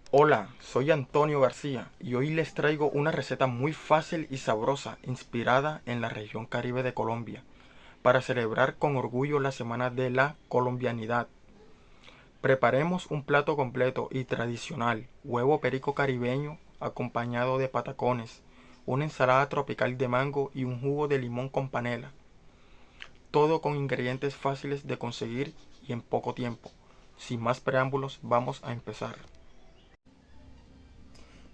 Hola, soy Antonio García y hoy les traigo una receta muy fácil y sabrosa inspirada en la región Caribe de Colombia para celebrar con orgullo la Semana de la Colombianidad. Preparemos un plato completo y tradicional, huevo perico caribeño acompañado de patacones, una ensalada tropical de mango y un jugo de limón con panela. Todo con ingredientes fáciles de conseguir y en poco tiempo. Sin más preámbulos, vamos a empezar.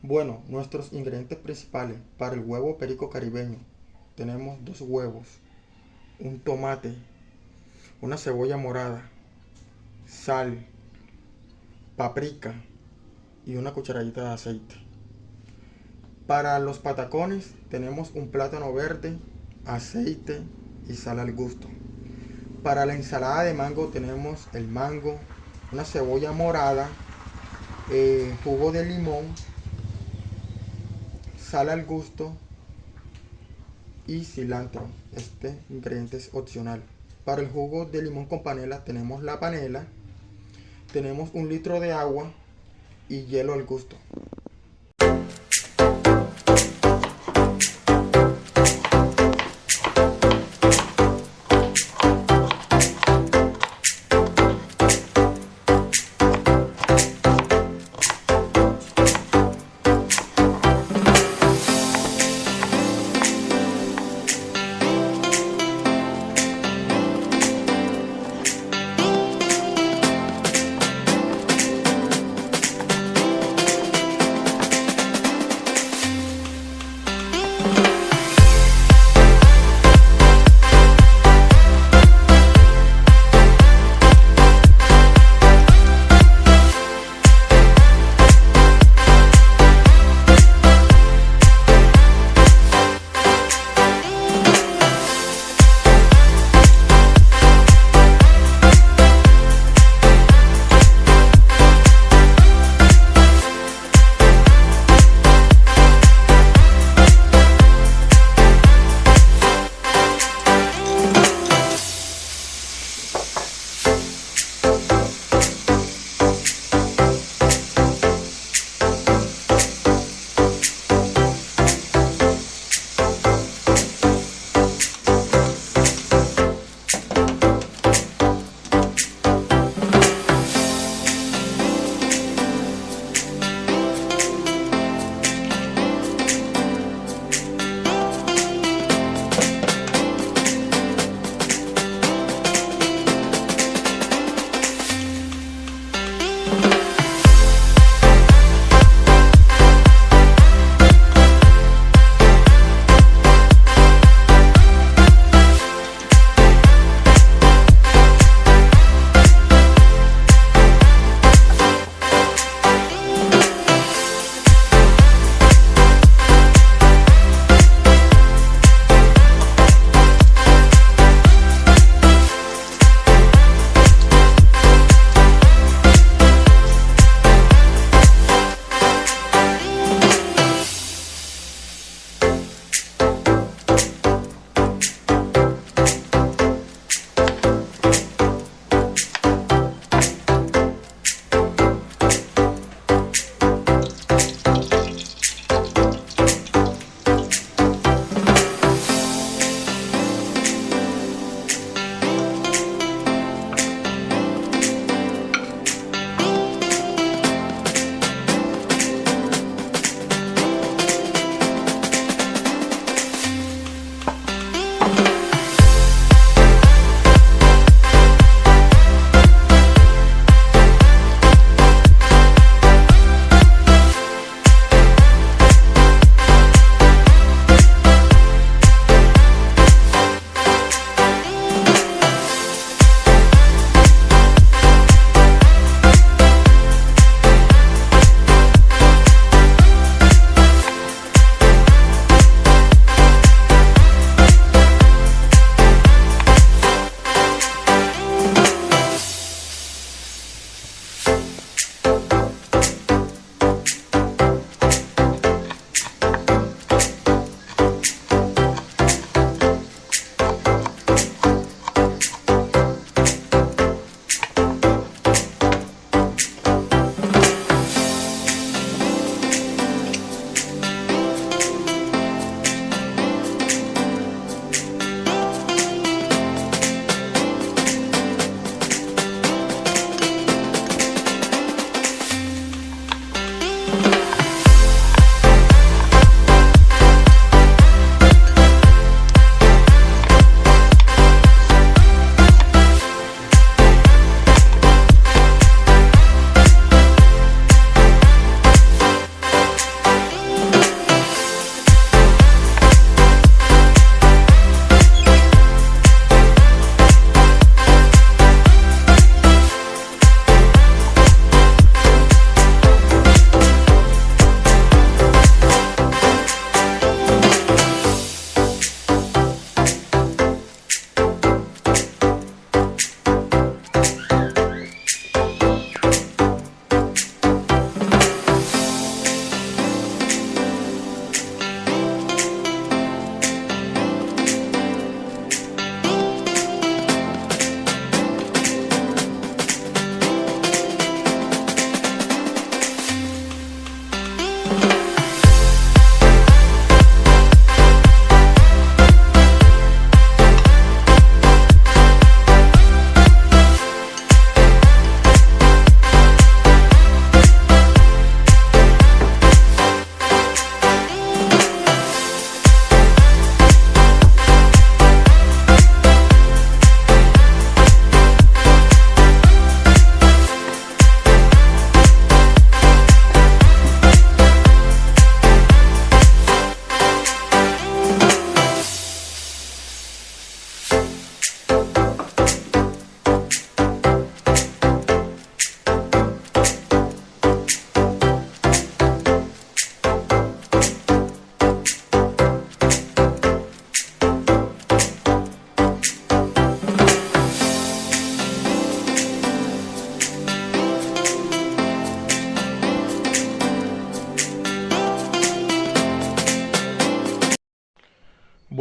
Bueno, nuestros ingredientes principales para el huevo perico caribeño. Tenemos 2 huevos, un tomate, una cebolla morada, sal, paprika y una cucharadita de aceite. Para los patacones tenemos un plátano verde, aceite y sal al gusto. Para la ensalada de mango tenemos el mango, una cebolla morada, jugo de limón, sal al gusto y cilantro. Este ingrediente es opcional. Para el jugo de limón con panela tenemos la panela, tenemos 1 litro de agua y hielo al gusto.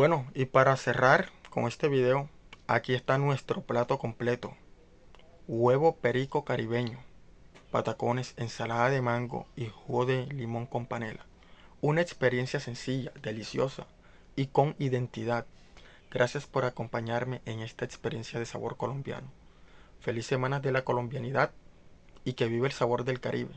Bueno, y para cerrar con este video, aquí está nuestro plato completo. Huevo perico caribeño, patacones, ensalada de mango y jugo de limón con panela. Una experiencia sencilla, deliciosa y con identidad. Gracias por acompañarme en esta experiencia de sabor colombiano. Feliz Semana de la Colombianidad y que vive el sabor del Caribe.